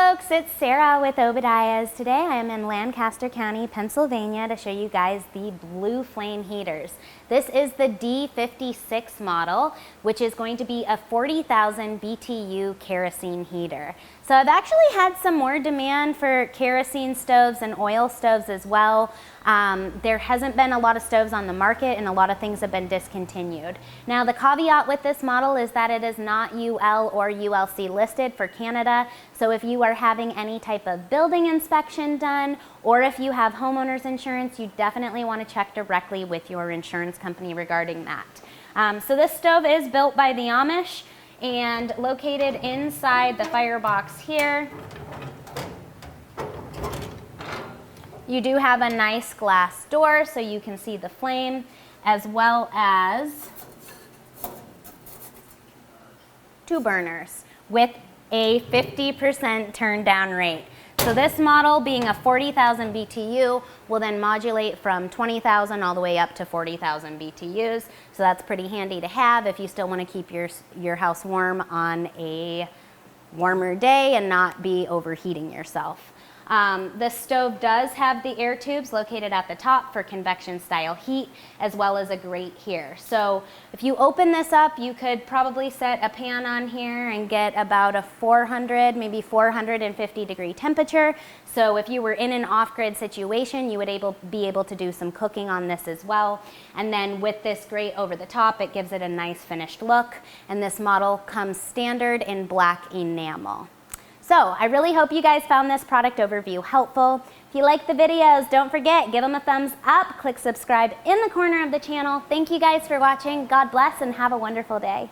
folks, it's Sarah with Obadiah's. Today I am in Lancaster County, Pennsylvania to show you guys the Blu Flame heaters. This is the D56 model, which is going to be a 40,000 BTU kerosene heater. So I've actually had some more demand for kerosene stoves and oil stoves as well. There hasn't been a lot of stoves on the market and a lot of things have been discontinued. Now the caveat with this model is that it is not UL or ULC listed for Canada. So if you are having any type of building inspection done, or if you have homeowners insurance, you definitely want to check directly with your insurance company regarding that. So this stove is built by the Amish and located inside the firebox here. You do have a nice glass door so you can see the flame, as well as two burners with a 50% turn down rate. So this model, being a 40,000 BTU, will then modulate from 20,000 all the way up to 40,000 BTUs. So that's pretty handy to have if you still want to keep your house warm on a warmer day and not be overheating yourself. This stove does have the air tubes located at the top for convection style heat, as well as a grate here. So if you open this up, you could probably set a pan on here and get about a 400, maybe 450 degree temperature. So if you were in an off-grid situation, you would be able to do some cooking on this as well. And then with this grate over the top, it gives it a nice finished look. And this model comes standard in black enamel. So I really hope you guys found this product overview helpful. If you like the videos, don't forget, give them a thumbs up, click subscribe in the corner of the channel. Thank you guys for watching. God bless and have a wonderful day.